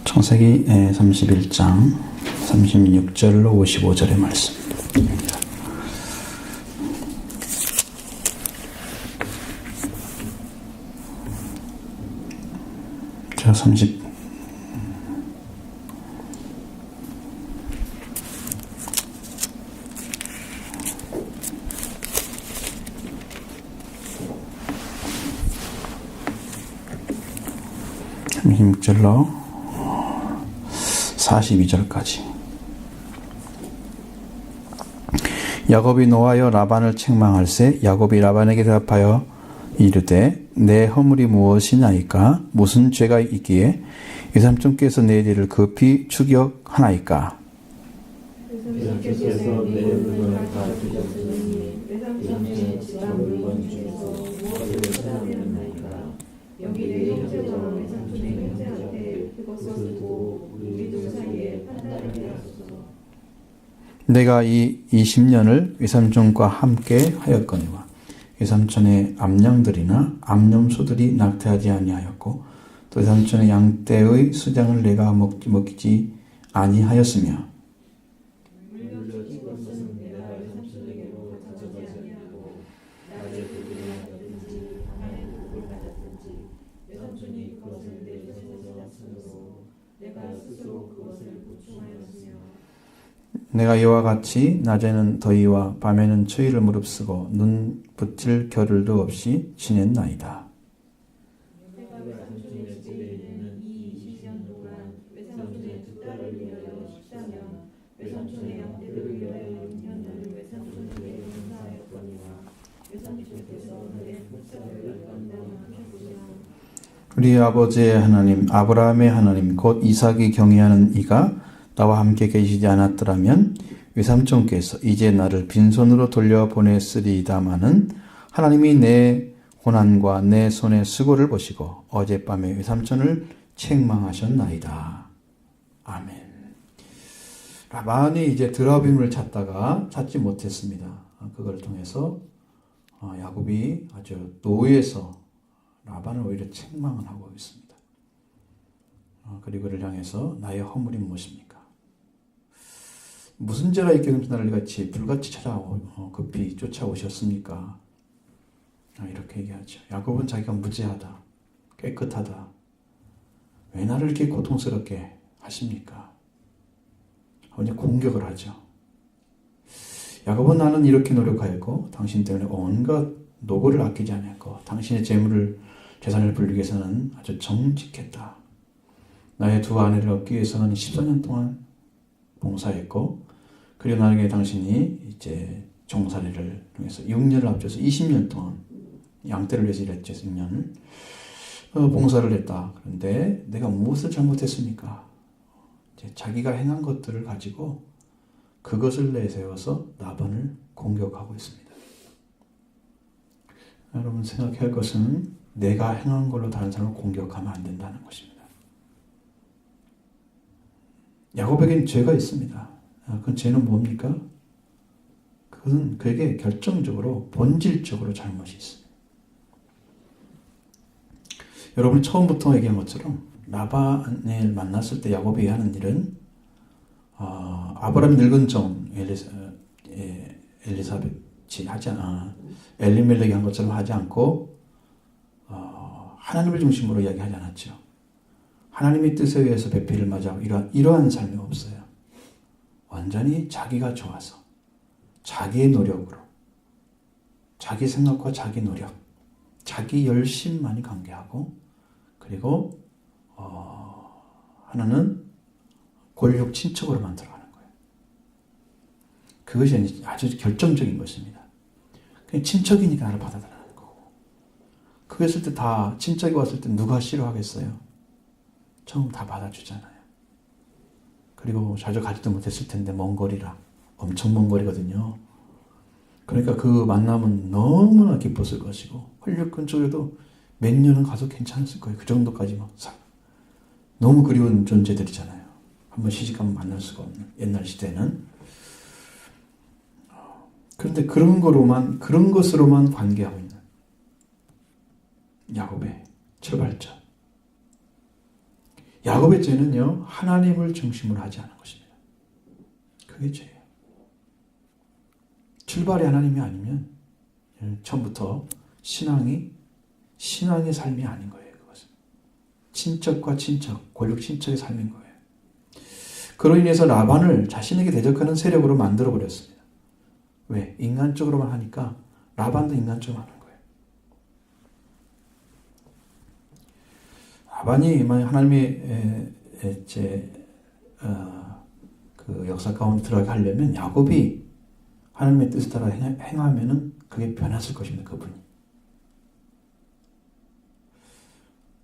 창세기 31장 36절로 55절의 말씀입니다. 자, 36절로 42절까지. 야곱이 노하여 라반을 책망할세 야곱이 라반에게 대답하여 이르되 내 허물이 무엇이나이까 무슨 죄가 있기에 외삼촌께서 내 일을 급히 추격하나이까. 외삼촌께서 내 물건을 다 주셨으니 외삼촌의 지방 물건 중에서 무엇을 찾아내나이까. 여기 내 형제와 외삼촌의 형제한테 그것을 두고 우리 둘 사이에 판단을 하소서. 내가 이 20년을 외삼촌과 함께 하였거니와 외삼촌의 암양들이나 암염소들이 낙태하지 아니하였고 또 외삼촌의 양떼의 수장을 내가 먹지 아니하였으며 물려진 것은 내가 외삼촌에게로 가져가지 아니하고 낮에 그들이 받았든지 밤에 그들 받았든지 외삼촌이 그것을 내 손에서 쓰므로 내가 스스로 그것을 보충하였으며 내가 이와 같이 낮에는 더위와 밤에는 추위를 무릅쓰고 눈 붙일 겨를도 없이 지냈나이다. 내가 외삼촌의 집에 있는 이 20년 동안 외삼촌의 두 딸을 위하여 14년 외삼촌의 양떼를 위하여 6년을 외삼촌에게 봉사하였거니와 외삼촌께서 내 목사를 감당하셨으며 우리 아버지의 하나님 아브라함의 하나님 곧 이삭이 경외하는 이가 나와 함께 계시지 않았더라면 외삼촌께서 이제 나를 빈손으로 돌려보냈으리다마는 하나님이 내 고난과 내 손의 수고를 보시고 어젯밤에 외삼촌을 책망하셨나이다. 아멘. 라반이 이제 드라빔을 찾다가 찾지 못했습니다. 그걸 통해서 야곱이 아주 노예에서 라반을 오히려 책망을 하고 있습니다. 그리고 그를 향해서 나의 허물이 무엇입니까? 무슨 죄가 있게 나를 같이 불같이 급히 쫓아오셨습니까? 이렇게 얘기하죠. 야곱은 자기가 무죄하다, 깨끗하다. 왜 나를 이렇게 고통스럽게 하십니까? 이제 공격을 하죠. 야곱은 나는 이렇게 노력하였고 당신 때문에 온갖 노고를 아끼지 않았고 당신의 재산을 불리기 위해서는 아주 정직했다. 나의 두 아내를 얻기 위해서는 14년 동안 봉사했고 그리고 나에게 당신이 이제 종살이를 통해서 6년을 합쳐서 20년 동안 양떼를 위해서 일했죠. 6년을 봉사를 했다. 그런데 내가 무엇을 잘못했습니까? 이제 자기가 행한 것들을 가지고 그것을 내세워서 라반을 공격하고 있습니다. 여러분 생각할 것은 내가 행한 걸로 다른 사람을 공격하면 안 된다는 것입니다. 야곱에겐 죄가 있습니다. 그 죄는 뭡니까? 그것은 그에게 결정적으로 본질적으로 잘못이 있습니다. 여러분이 처음부터 얘기한 것처럼 라반을 만났을 때 야곱이 하는 일은 아브라함이 늙은 종 엘리사벳이 하지 않아 엘리멜렉이 한 것처럼 하지 않고 하나님을 중심으로 이야기하지 않았죠. 하나님의 뜻에 의해서 배필을 맞이하고 이러한 삶이 없어요. 완전히 자기가 좋아서 자기의 노력으로 자기 생각과 자기 노력 자기 열심만이 관계하고 그리고 하나는 권력 친척으로 만들어가는 거예요. 그것이 아주 결정적인 것입니다. 그냥 친척이니까 나를 받아들이는 거고 그랬을 때 다 친척이 왔을 때 누가 싫어하겠어요? 처음 다 받아주잖아요. 그리고 자주 가지도 못했을 텐데 먼 거리라 엄청 먼 거리거든요. 그러니까 그 만남은 너무나 기뻤을 것이고 헐육근 쪽에도 몇 년은 가서 괜찮았을 거예요. 그 정도까지 너무 그리운 존재들이잖아요. 한번 시집가면 만날 수가 없는 옛날 시대는. 그런데 그런 것으로만 관계하고 있는 야곱의 출발점. 야곱의 죄는요, 하나님을 중심으로 하지 않은 것입니다. 그게 죄예요. 출발이 하나님이 아니면 처음부터 신앙의 삶이 아닌 거예요. 그것은 친척과 친척, 권력 친척의 삶인 거예요. 그로 인해서 라반을 자신에게 대적하는 세력으로 만들어 버렸습니다. 왜? 인간적으로만 하니까 라반도 인간적으로 하는 거예요. 라반이 하나님의 그 역사 가운데 들어가게 하려면 야곱이 하나님의 뜻에 따라 행하면은 그게 변했을 것입니다. 그분이.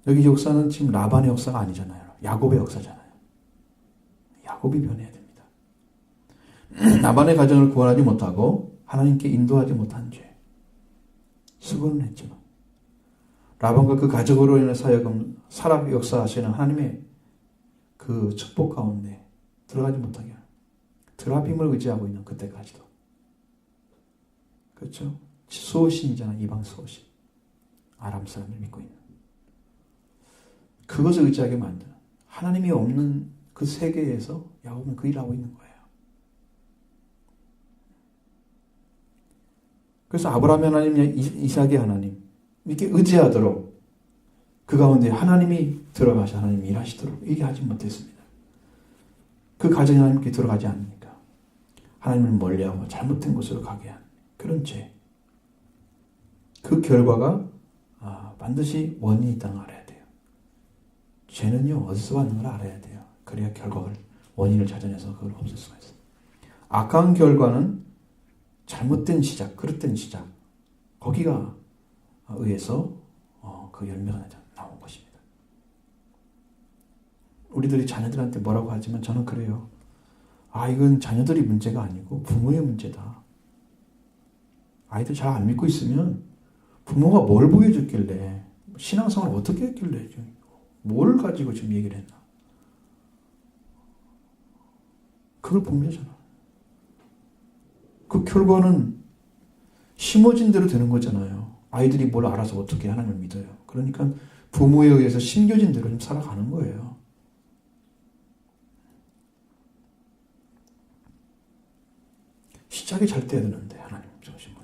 여기 역사는 지금 라반의 역사가 아니잖아요. 야곱의 역사잖아요. 야곱이 변해야 됩니다. 라반의 가정을 구원하지 못하고 하나님께 인도하지 못한 죄. 수고는 했지만 라반과 그 가족으로 인해서 하여금 살아 역사하시는 하나님의 그 축복 가운데 들어가지 못하게 하는, 드라빔을 의지하고 있는 그때까지도. 그렇죠? 수호신이잖아. 이방 수호신. 아람 사람을 믿고 있는. 그것을 의지하게 만드는, 하나님이 없는 그 세계에서 야곱은 그 일을 하고 있는 거예요. 그래서 아브라함의 하나님, 이삭의 하나님 이렇게 의지하도록 그 가운데 하나님이 들어가셔 하나님이 일하시도록 이게 하지 못했습니다. 그 가정이 하나님께 들어가지 않으니까 하나님을 멀리하고 잘못된 곳으로 가게 한 그런 죄. 그 결과가 반드시 원인이 있다는 걸 알아야 돼요. 죄는요, 어디서 왔는 걸 알아야 돼요. 그래야 결과를, 원인을 찾아내서 그걸 없앨 수가 있어요. 악한 결과는 잘못된 시작, 그릇된 시작, 거기가 의해서 그 열매가 나온 것입니다. 우리들이 자녀들한테 뭐라고 하지만 저는 그래요. 이건 자녀들이 문제가 아니고 부모의 문제다. 아이들 잘 안 믿고 있으면 부모가 뭘 보여줬길래, 신앙생활을 어떻게 했길래, 뭘 가지고 지금 얘기를 했나. 그걸 보면 되잖아. 그 결과는 심어진 대로 되는 거잖아요. 아이들이 뭘 알아서 어떻게 하나님을 믿어요. 그러니까 부모에 의해서 심겨진 대로 좀 살아가는 거예요. 시작이 잘 돼야 되는데, 하나님 중심으로.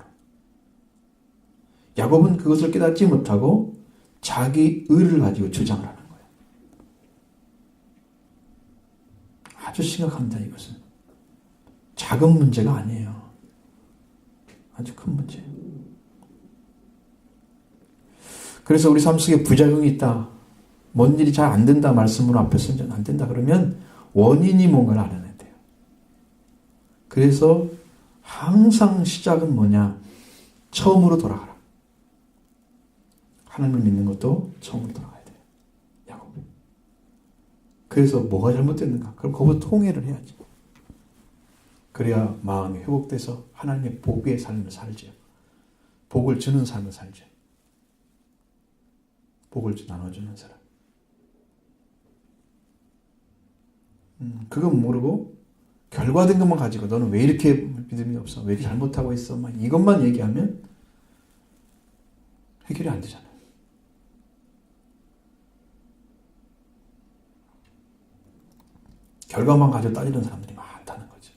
야곱은 그것을 깨닫지 못하고 자기 의를 가지고 주장을 하는 거예요. 아주 심각합니다. 이것은 작은 문제가 아니에요. 아주 큰 문제예요. 그래서 우리 삶 속에 부작용이 있다, 뭔 일이 잘 안 된다 말씀으로 앞에서 이제 안 된다 그러면 원인이 뭔가를 알아내야 돼요. 그래서 항상 시작은 뭐냐? 처음으로 돌아가라. 하나님을 믿는 것도 처음으로 돌아가야 돼요. 야곱이. 그래서 뭐가 잘못됐는가? 그럼 거기서 통회를 해야지. 그래야 마음이 회복돼서 하나님의 복의 삶을 살죠. 복을 주는 삶을 살죠. 복을 나눠주는 사람. 그건 모르고 결과된 것만 가지고 너는 왜 이렇게 믿음이 없어? 왜 이렇게 잘못하고 있어? 이것만 얘기하면 해결이 안 되잖아요. 결과만 가지고 따지는 사람들이 많다는 거죠.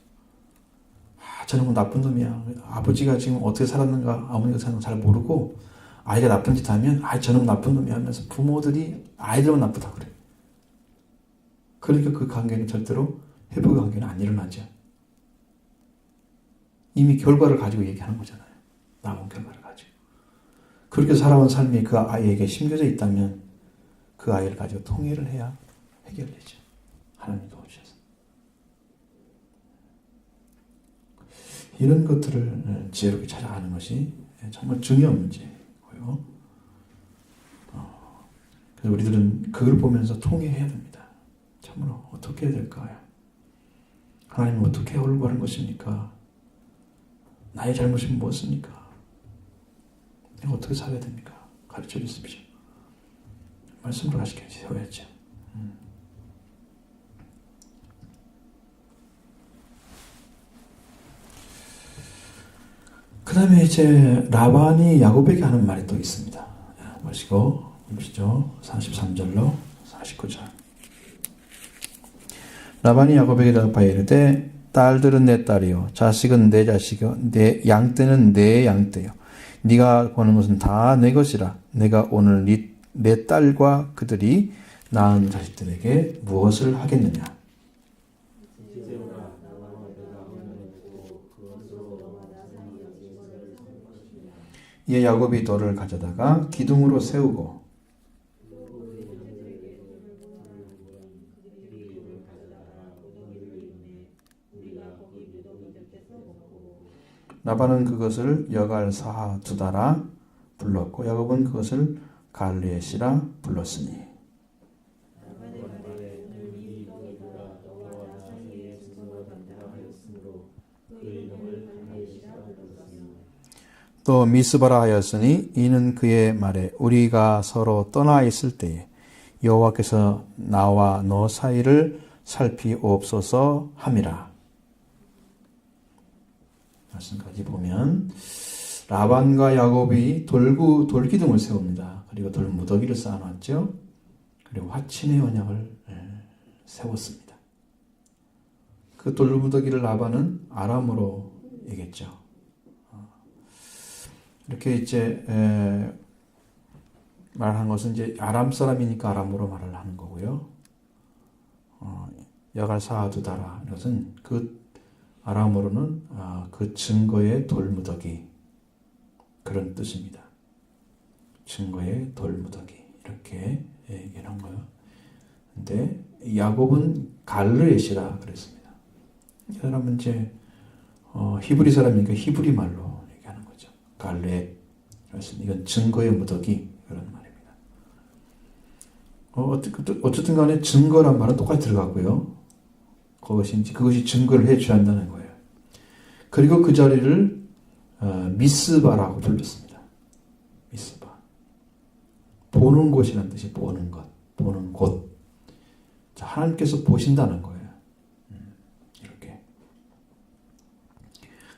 저놈은 나쁜 놈이야. 아버지가 지금 어떻게 살았는가, 어머니가 사는 거 잘 모르고 아이가 나쁜 짓 하면 저놈은 나쁜 놈이야 하면서 부모들이 아이들만 나쁘다 그래요. 그러니까 그 관계는 절대로 회복의 관계는 안 일어나죠. 이미 결과를 가지고 얘기하는 거잖아요. 남은 결과를 가지고. 그렇게 살아온 삶이 그 아이에게 심겨져 있다면 그 아이를 가지고 통일을 해야 해결되죠. 하나님 도와주셔서. 이런 것들을 지혜롭게 찾아가는 것이 정말 중요한 문제고요. 그래서 우리들은 그걸 보면서 통회해야 됩니다. 참으로 어떻게 해야 될까요? 하나님은 어떻게 올바른 것입니까? 나의 잘못이 무엇입니까? 내가 어떻게 살아야 됩니까? 가르쳐 주십시오. 말씀으로 가시게 세워야죠. 그 다음에 이제 라반이 야곱에게 하는 말이 또 있습니다. 보시죠. 43절로 49절. 라반이 야곱에게 대답하여 이르되 딸들은 내 딸이요 자식은 내 자식이요 내 양떼는 내 양떼요 네가 보는 것은 다 내 것이라. 내가 오늘 내 딸과 그들이 낳은 자식들에게 무엇을 하겠느냐. 이에 야곱이 돌을 가져다가 기둥으로 세우고 라반은 그것을 여갈사하 두다라 불렀고 야곱은 그것을 갈르엣이라 불렀으니. 또 미스바라 하였으니 이는 그의 말에 우리가 서로 떠나 있을 때에 여호와께서 나와 너 사이를 살피옵소서 함이라. 말씀까지 보면 라반과 야곱이 돌기둥을 세웁니다. 그리고 돌무더기를 쌓아놨죠. 그리고 화친의 언약을 세웠습니다. 그 돌무더기를 라반은 아람으로 얘기했죠. 이렇게 이제 말한 것은 이제 아람 사람이니까 아람으로 말을 하는 거고요. 여갈사두다라 이것은 그 아람어로는 그 증거의 돌무더기 그런 뜻입니다. 증거의 돌무더기 이렇게 얘기한 거예요. 근데 야곱은 갈르엣이라 그랬습니다. 이 사람은 이제 히브리 사람이니까 히브리 말로 얘기하는 거죠. 갈르엣. 이건 증거의 무더기 그런 말입니다. 어쨌든 간에 증거란 말은 똑같이 들어가고요. 그것이 증거를 해줘야 한다는 거예요. 그리고 그 자리를 미스바라고 불렀습니다. 미스바. 보는 곳이라는 뜻이 보는 것, 보는 곳. 자, 하나님께서 보신다는 거예요. 이렇게.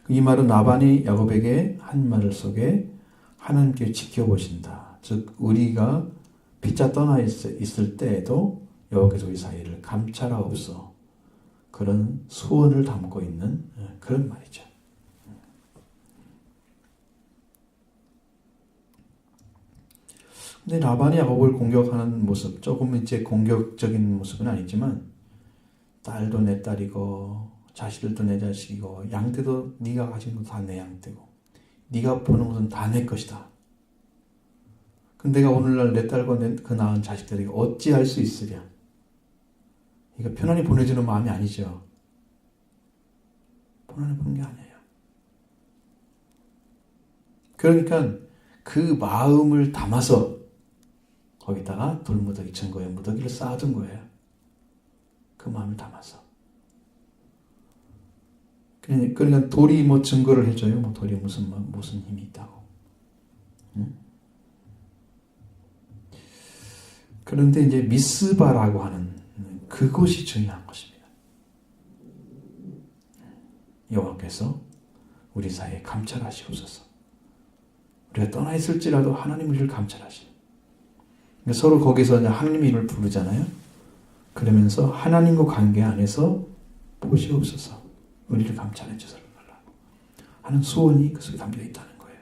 이 말은 라반이 야곱에게 한 말 속에 하나님께 지켜보신다. 즉 우리가 피자 떠나 있을 때에도 여호와께서 우리 사이를 감찰하옵소. 그런 소원을 담고 있는 그런 말이죠. 근데 라반이 야곱을 공격하는 모습, 조금 이제 공격적인 모습은 아니지만 딸도 내 딸이고 자식들도 내 자식이고 양떼도 네가 가진 거 다 내 양떼고 네가 보는 것은 다 내 것이다. 근데 내가 오늘날 내 딸과 그 낳은 자식들에게 어찌할 수 있으랴. 이거 편안히 보내주는 마음이 아니죠. 편안히 보는 게 아니에요. 그러니까 그 마음을 담아서 거기다가 돌무더기, 증거의 무더기를 쌓아둔 거예요. 그 마음을 담아서. 그러니까 돌이 뭐 증거를 해줘요. 뭐 돌이 무슨 힘이 있다고. 그런데 이제 미스바라고 하는 그것이 중요한 것입니다. 여호와께서 우리 사이에 감찰하시옵소서. 우리가 떠나 있을지라도 하나님 우리를 감찰하시오. 서로 거기서 하나님 이름을 부르잖아요. 그러면서 하나님과 관계 안에서 보시옵소서. 우리를 감찰해 주소서 하는 소원이 그 속에 담겨 있다는 거예요.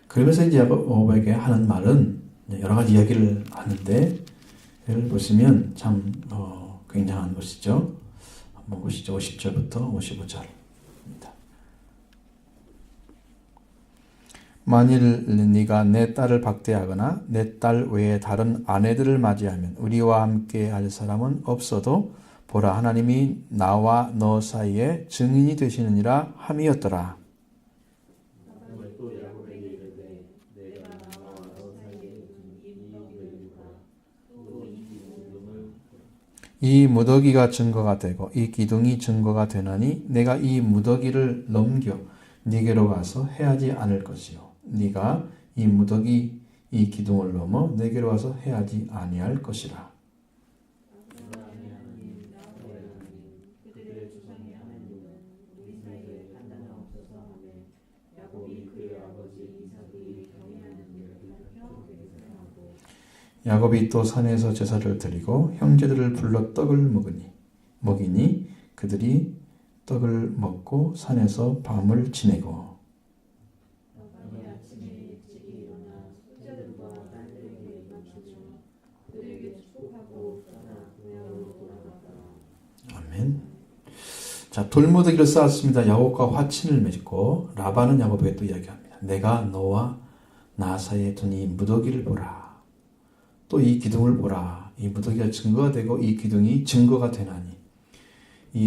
그러면서 이제 야곱에게 하는 말은 여러 가지 이야기를 하는데 여기를 보시면 참 굉장한 것이죠. 한번 보시죠. 50절부터 55절입니다. 만일 네가 내 딸을 박대하거나 내 딸 외에 다른 아내들을 맞이하면 우리와 함께 할 사람은 없어도 보라 하나님이 나와 너 사이에 증인이 되시느니라 함이었더라. 이 무더기가 증거가 되고 이 기둥이 증거가 되나니 내가 이 무더기를 넘겨 네게로 가서 해하지 않을 것이요 네가 이 무더기 이 기둥을 넘어 내게로 와서 해하지 아니할 것이라. 야곱이 또 산에서 제사를 드리고 형제들을 불러 떡을 먹이니 그들이 떡을 먹고 산에서 밤을 지내고 라반이 아침에 일찍 일어나 손자들과 딸들에게 맞추며 그들에게 축복하고 떠나 고향으로 돌아갔다. 아멘. 자, 돌무더기를 쌓았습니다. 야곱과 화친을 맺고 라반은 야곱에게 또 이야기합니다. 내가 너와 나 사이에 둔 이 무더기를 보라. 또 이 기둥을 보라. 이 무더기가 증거가 되고 이 기둥이 증거가 되나니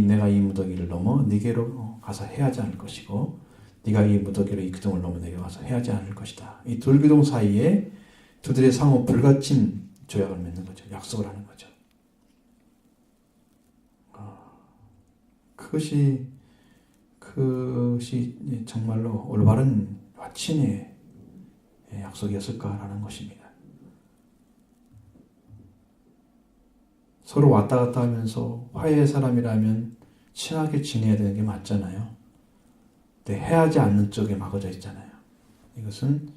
내가 이 무더기를 넘어 네게로 가서 해하지 않을 것이고 네가 이 무더기로 이 기둥을 넘어 내게 와서 해하지 않을 것이다. 이 돌기둥 사이에 두들의 상호 불가침 조약을 맺는 거죠. 약속을 하는 거죠. 그것이 정말로 올바른 화친의 약속이었을까라는 것입니다. 서로 왔다 갔다 하면서 화해의 사람이라면 친하게 지내야 되는 게 맞잖아요. 근데 해하지 않는 쪽에 막아져 있잖아요. 이것은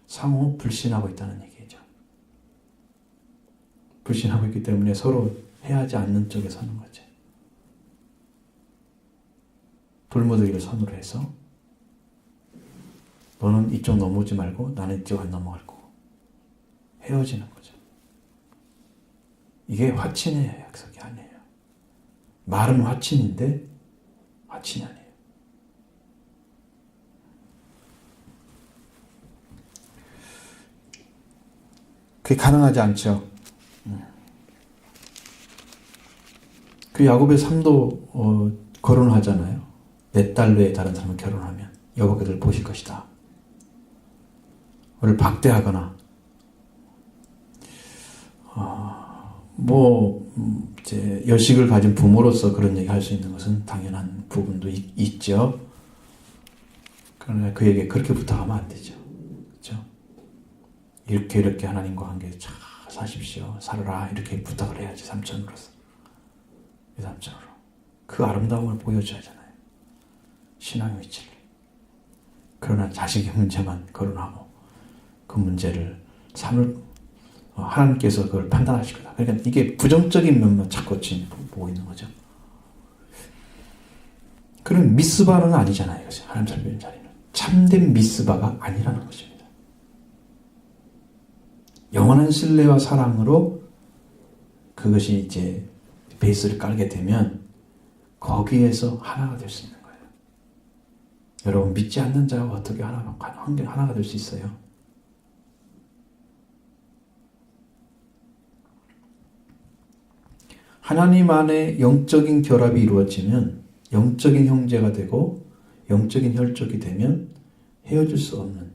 상호 불신하고 있다는 얘기죠. 불신하고 있기 때문에 서로 해하지 않는 쪽에 서는 거죠. 돌무더기를 선으로 해서 너는 이쪽 넘어오지 말고 나는 이쪽 안 넘어갈 거고 헤어지는 거죠. 이게 화친의 약속이 아니에요. 말은 화친인데 화친이 아니에요. 그게 가능하지 않죠. 그 야곱의 삶도 거론하잖아요. 내 딸 외에 다른 사람을 결혼하면 여보게들 보실 것이다. 그를 박대하거나 이제 여식을 가진 부모로서 그런 얘기 할 수 있는 것은 당연한 부분도 있죠. 그러나 그에게 그렇게 부탁하면 안 되죠. 그렇죠? 이렇게 하나님과 관계 잘 사십시오. 살아라. 이렇게 부탁을 해야지, 삼촌으로서. 외삼촌으로. 그 아름다움을 보여줘야 하잖아요. 신앙의 위치를. 그러나 자식의 문제만 거론하고 그 문제를 하나님께서 그걸 판단하실 거다. 그러니까 이게 부정적인 면만 자꾸 보고 있는 거죠. 그런 미스바는 아니잖아요. 이것이 하나님 살피는 자리는. 참된 미스바가 아니라는 것입니다. 영원한 신뢰와 사랑으로 그것이 이제 베이스를 깔게 되면 거기에서 하나가 될 수 있는 거예요. 여러분 믿지 않는 자가 어떻게 하나가 될 수 있어요? 하나님 안에 영적인 결합이 이루어지면 영적인 형제가 되고 영적인 혈족이 되면 헤어질 수 없는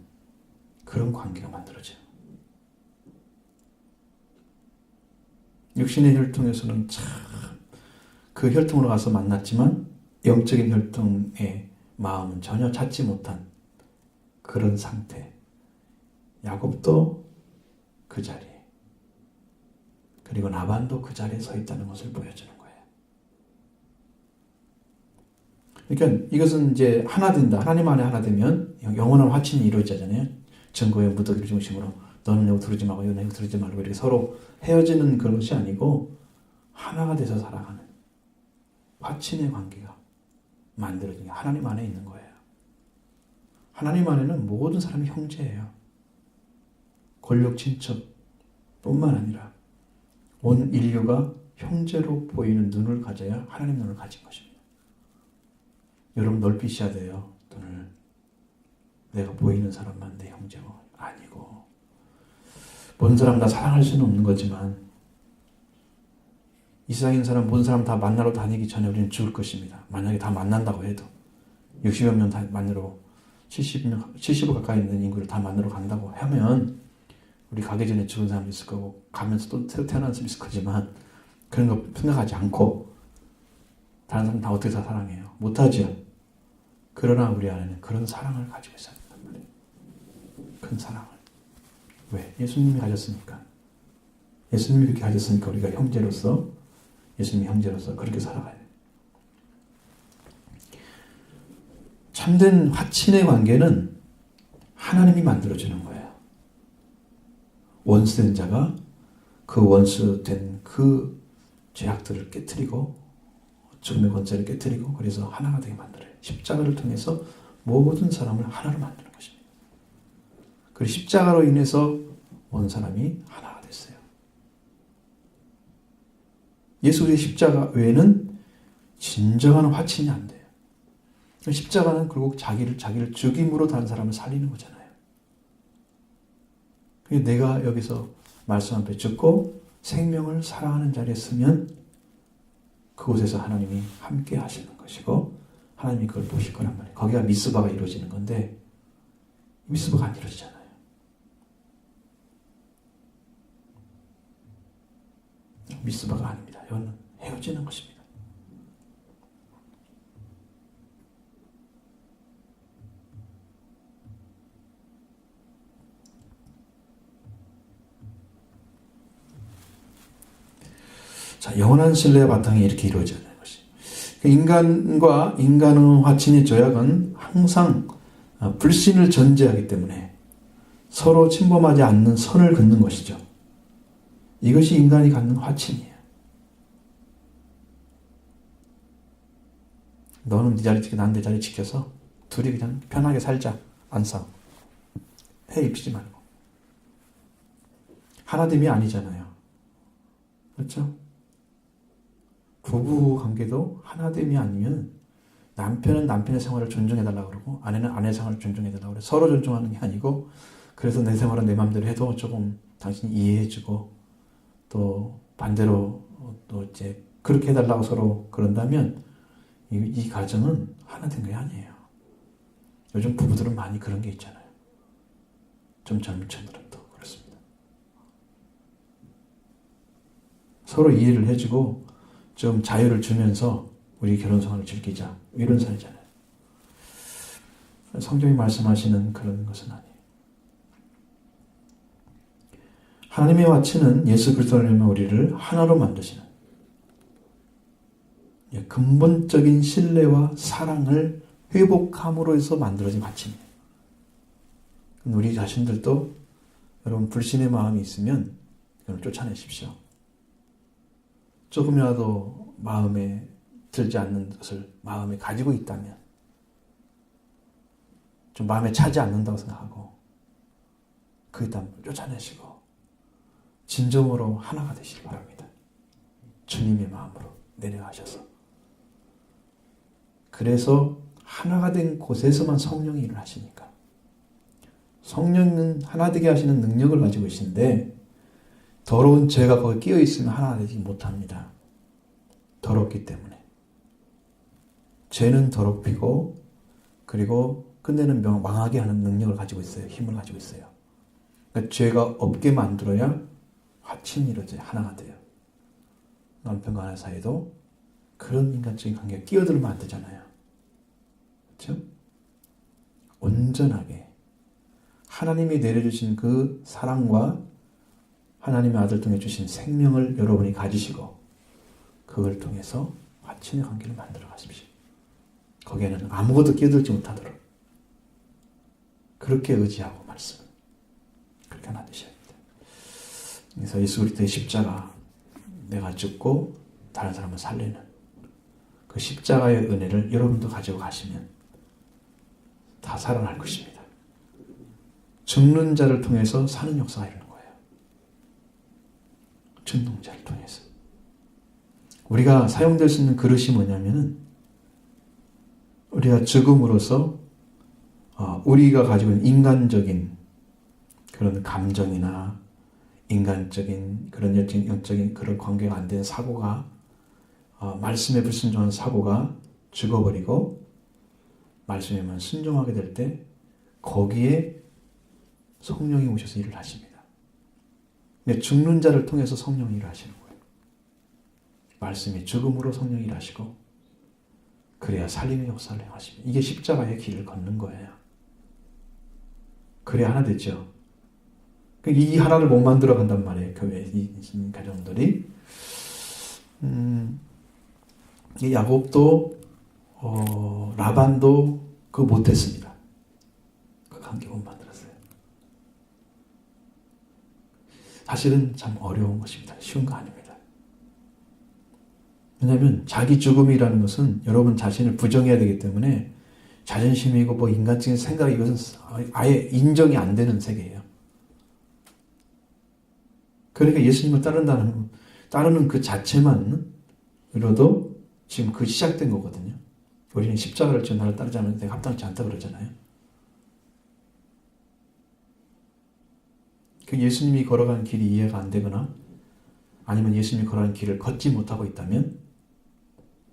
그런 관계가 만들어져요. 육신의 혈통에서는 참 그 혈통으로 가서 만났지만 영적인 혈통의 마음은 전혀 찾지 못한 그런 상태. 야곱도 그 자리에, 그리고 라반도 그 자리에 서 있다는 것을 보여주는 거예요. 그러니까 이것은 이제 하나 된다. 하나님 안에 하나 되면 영원한 화친이 이루어지잖아요. 증거의 무더기를 중심으로 너는 이거 두르지 말고 이거 두르지 말고 이렇게 서로 헤어지는 그런 것이 아니고 하나가 돼서 살아가는 화친의 관계가 만들어진 게 하나님 안에 있는 거예요. 하나님 안에는 모든 사람이 형제예요. 권력 친척뿐만 아니라 온 인류가 형제로 보이는 눈을 가져야 하나님 눈을 가진 것입니다. 여러분 넓히셔야 돼요. 눈을. 내가 보이는 사람만 내 형제고 아니고 모든 사람 다 사랑할 수는 없는 거지만 이 세상에 있는 사람 모든 사람 다 만나러 다니기 전에 우리는 죽을 것입니다. 만약에 다 만난다고 해도 60여 명 다 만나러 70억 가까이 있는 인구를 다 만나러 간다고 하면 우리 가기 전에 죽은 사람도 있을 거고 가면서 또 태어난 사람도 있을 거지만 그런 거 생각하지 않고 다른 사람 다 어떻게 다 사랑해요? 못하죠. 그러나 우리 안에는 그런 사랑을 가지고 있어야 된단 말이에요. 큰 사랑을. 왜? 예수님이 가졌으니까. 예수님이 그렇게 가졌으니까 우리가 형제로서 예수님이 형제로서 그렇게 살아가야 돼요. 참된 화친의 관계는 하나님이 만들어주는 거예요. 원수된 자가 그 원수된 그 죄악들을 깨뜨리고 죽음의 권세를 깨뜨리고 그래서 하나가 되게 만들어요. 십자가를 통해서 모든 사람을 하나로 만드는 것입니다. 그리고 십자가로 인해서 온 사람이 하나가 됐어요. 예수 그리스도의 십자가 외에는 진정한 화친이 안 돼요. 십자가는 결국 자기를 죽임으로 다른 사람을 살리는 거잖아요. 내가 여기서 말씀 앞에 죽고 생명을 사랑하는 자리에 서면 그곳에서 하나님이 함께 하시는 것이고 하나님이 그걸 보실 거란 말이에요. 거기가 미스바가 이루어지는 건데 미스바가 안 이루어지잖아요. 미스바가 아닙니다. 이거는 헤어지는 것입니다. 자, 영원한 신뢰의 바탕이 이렇게 이루어져야 되는 것이. 인간과 인간의 화친의 조약은 항상 불신을 전제하기 때문에 서로 침범하지 않는 선을 긋는 것이죠. 이것이 인간이 갖는 화친이에요. 너는 네 자리 지켜, 난 내 자리 지켜서 둘이 그냥 편하게 살자. 안 싸워. 해 입히지 말고. 하나됨이 아니잖아요. 그렇죠? 부부 관계도 하나됨이 아니면 남편은 남편의 생활을 존중해달라고 그러고 아내는 아내의 생활을 존중해달라고 그래. 서로 존중하는 게 아니고 그래서 내 생활은 내 마음대로 해도 조금 당신이 이해해주고 또 반대로 또 이제 그렇게 해달라고 서로 그런다면 이 가정은 하나된 게 아니에요. 요즘 부부들은 많이 그런 게 있잖아요. 좀 젊은 층들은 또 그렇습니다. 서로 이해를 해주고 좀 자유를 주면서 우리 결혼생활을 즐기자. 이런 사이잖아요. 성경이 말씀하시는 그런 것은 아니에요. 하나님의 와치는 예수 그리스도를 통해 우리를 하나로 만드시는 근본적인 신뢰와 사랑을 회복함으로 해서 만들어진 와치입니다. 우리 자신들도 여러분 불신의 마음이 있으면 그걸 쫓아내십시오. 조금이라도 마음에 들지 않는 것을 마음에 가지고 있다면 좀 마음에 차지 않는다고 생각하고 그 일단 쫓아내시고 진정으로 하나가 되시기 바랍니다. 주님의 마음으로 내려가셔서 그래서 하나가 된 곳에서만 성령이 일을 하시니까 성령은 하나 되게 하시는 능력을 가지고 계신데 더러운 죄가 거기 끼어 있으면 하나 되지 못합니다. 더럽기 때문에. 죄는 더럽히고 그리고 끝내는 망하게 하는 능력을 가지고 있어요. 힘을 가지고 있어요. 그러니까 죄가 없게 만들어야 화친이 이루어져요. 하나가 돼요. 남편과 아내 사이도 그런 인간적인 관계에 끼어들면 안 되잖아요. 그렇죠? 온전하게 하나님이 내려주신 그 사랑과 하나님의 아들 통해 주신 생명을 여러분이 가지시고 그걸 통해서 화친의 관계를 만들어 가십시오. 거기에는 아무것도 끼어들지 못하도록 그렇게 의지하고 말씀 그렇게 만드셔야 됩니다. 그래서 예수 그리스도의 십자가 내가 죽고 다른 사람을 살리는 그 십자가의 은혜를 여러분도 가지고 가시면 다 살아날 것입니다. 죽는 자를 통해서 사는 역사가 일어나는 거예요. 죽는 자를 통해서. 우리가 사용될 수 있는 그릇이 뭐냐면은 우리가 죽음으로써 우리가 가지고 있는 인간적인 그런 감정이나 인간적인 그런 영적인 그런 관계가 안 되는 사고가 말씀에 불순종한 사고가 죽어버리고 말씀에만 순종하게 될 때 거기에 성령이 오셔서 일을 하십니다. 죽는 자를 통해서 성령이 일을 하시는 거예요. 말씀이 죽음으로 성령이 일하시고 그래야 살림의 역사를 하십니다. 이게 십자가의 길을 걷는 거예요. 그래야 하나 됐죠. 이 하나를 못 만들어 간단 말이에요. 교회 이 가정들이. 야곱도 라반도 그거 못했습니다. 그 관계 못 만들었어요. 사실은 참 어려운 것입니다. 쉬운 거 아닙니다. 왜냐하면 자기 죽음이라는 것은 여러분 자신을 부정해야 되기 때문에 자존심이고 뭐 인간적인 생각, 이것은 아예 인정이 안 되는 세계예요. 그러니까 예수님을 따르는 그 자체만으로도 지금 그 시작된 거거든요. 우리는 십자가를 져 나를 따르지 않으면 내가 합당치 않다 그러잖아요. 그 예수님이 걸어간 길이 이해가 안 되거나 아니면 예수님이 걸어간 길을 걷지 못하고 있다면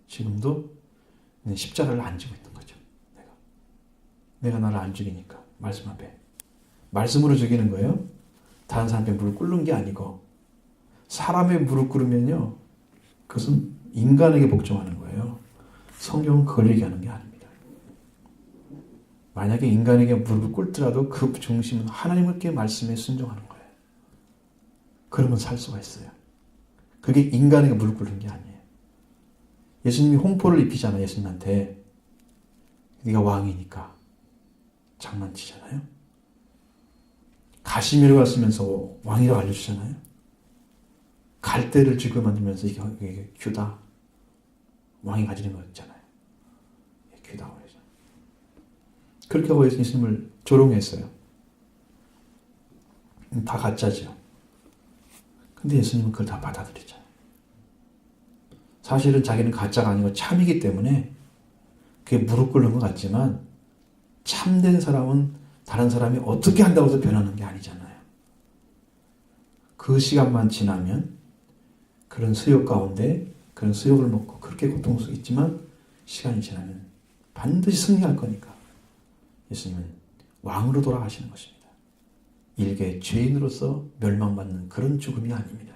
지금도 십자가를 안 지고 있는 거죠. 내가 나를 안 죽이니까 말씀 앞에. 말씀으로 죽이는 거예요. 다른 사람의 무릎 꿇는 게 아니고 사람의 무릎 꿇으면요. 그것은 인간에게 복종하는 거예요. 성경은 그걸 얘기하는 게 아닙니다. 만약에 인간에게 무릎을 꿇더라도 그 중심은 하나님께 말씀에 순종하는 거예요. 그러면 살 수가 있어요. 그게 인간에게 무릎 꿇는 게 아니에요. 예수님이 홍포를 입히잖아요. 예수님한테. 네가 왕이니까. 장난치잖아요. 가시미르가 쓰면서 왕이라고 알려주잖아요. 갈대를 쥐고 만들면서 이게 규다. 왕이 가지는 거 있잖아요. 규다. 그렇게 하고 예수님을 조롱했어요. 다 가짜죠. 근데 예수님은 그걸 다 받아들이잖아요. 사실은 자기는 가짜가 아니고 참이기 때문에 그게 무릎 꿇는 것 같지만 참된 사람은 다른 사람이 어떻게 한다고 해서 변하는 게 아니잖아요. 그 시간만 지나면 그런 수욕 가운데 그런 수욕을 먹고 그렇게 고통스럽겠지만 시간이 지나면 반드시 승리할 거니까 예수님은 왕으로 돌아가시는 것입니다. 일개 죄인으로서 멸망받는 그런 죽음이 아닙니다.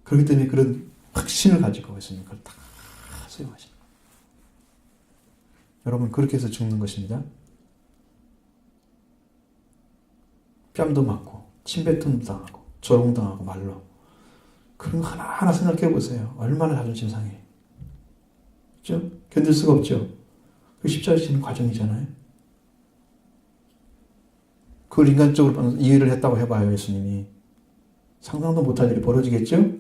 그렇기 때문에 그런 확신을 가지고 예수님은 그걸 다 수용하시는 거예요. 여러분 그렇게 해서 죽는 것입니다. 뺨도 맞고 침뱉음도 당하고 조롱당하고 말로 그런 거 하나하나 생각해 보세요. 얼마나 자존심 상해. 그렇죠? 견딜 수가 없죠. 그 십자가 지는 과정이잖아요. 그걸 인간적으로 이해를 했다고 해봐요. 예수님이. 상상도 못할 일이 벌어지겠죠?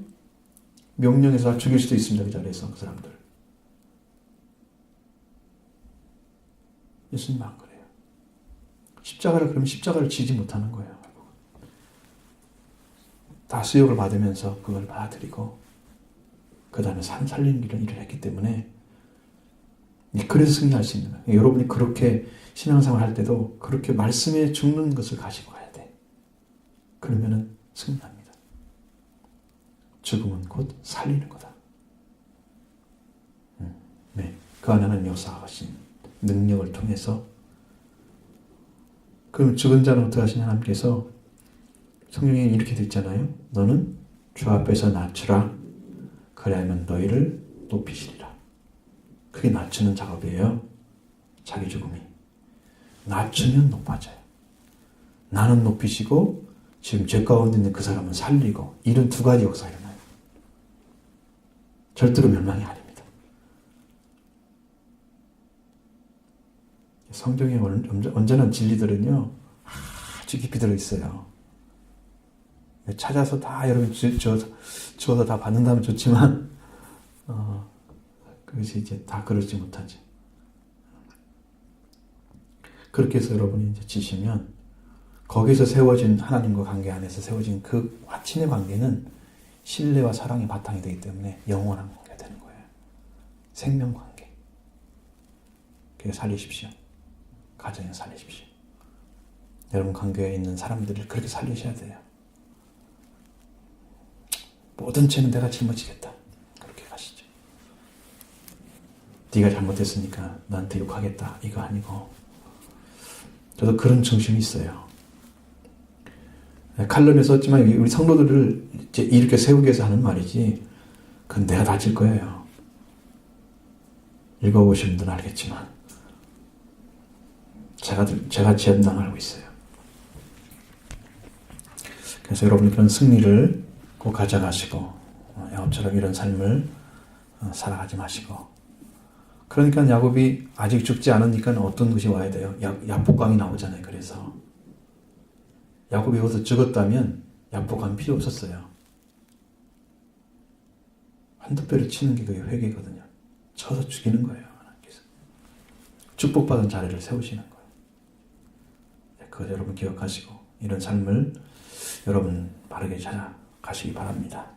명령해서 죽일 수도 있습니다. 그 자리에서 그 사람들. 예수님 안 그래요. 십자가를 그러면 십자가를 지지 못하는 거예요. 다 수욕을 받으면서 그걸 받아들이고 그 다음에 살리는 일을 했기 때문에 그래서 승리할 수 있는 거예요. 여러분이 그렇게 신앙생활 할 때도 그렇게 말씀에 죽는 것을 가지고 가야 돼. 그러면은 승리합니다. 죽음은 곧 살리는 거다. 네, 그 안에는 역사하신 능력을 통해서 그럼 죽은 자는 어떻게 하시냐 하나님께서 성경에 이렇게 되어 있잖아요. 너는 주 앞에서 낮추라. 그래야만 너희를 높이시리라. 그게 낮추는 작업이에요. 자기 죽음이. 낮추면 높아져요. 나는 높이시고 지금 죄 가운데 있는 그 사람은 살리고 이런 두 가지 역사가 일어나요. 절대로 멸망이 아닙니다. 성경에 언제나 진리들은요. 아주 깊이 들어있어요. 찾아서 다 여러분 주어서 다 받는다면 좋지만 그것이 이제 다 그러지 못하지. 그렇게 해서 여러분이 이제 지시면 거기서 세워진 하나님과 관계 안에서 세워진 그 화친의 관계는 신뢰와 사랑의 바탕이 되기 때문에 영원한 관계가 되는 거예요. 생명 관계. 그래서 살리십시오. 가정에 살리십시오. 여러분 관계에 있는 사람들을 그렇게 살리셔야 돼요. 모든 죄는 내가 짊어지겠다. 그렇게 가시죠. 네가 잘못했으니까 나한테 욕하겠다. 이거 아니고 저도 그런 중심이 있어요. 칼럼에 썼지만 우리 성도들을 이제 이렇게 세우기 위해서 하는 말이지 그건 내가 다칠 거예요. 읽어보신 분들은 알겠지만 제가 재담당하고 있어요. 그래서 여러분이 그런 승리를 꼭 가져가시고 야곱처럼 이런 삶을 살아가지 마시고 그러니까 야곱이 아직 죽지 않으니까 어떤 것이 와야 돼요? 야복강이 나오잖아요. 그래서 야곱이 여기서 죽었다면 약복한 필요 없었어요. 한두 배를 치는 게 그게 회개거든요. 쳐서 죽이는 거예요. 하나님께서. 축복받은 자리를 세우시는 거예요. 그거 여러분 기억하시고 이런 삶을 여러분 바르게 찾아가시기 바랍니다.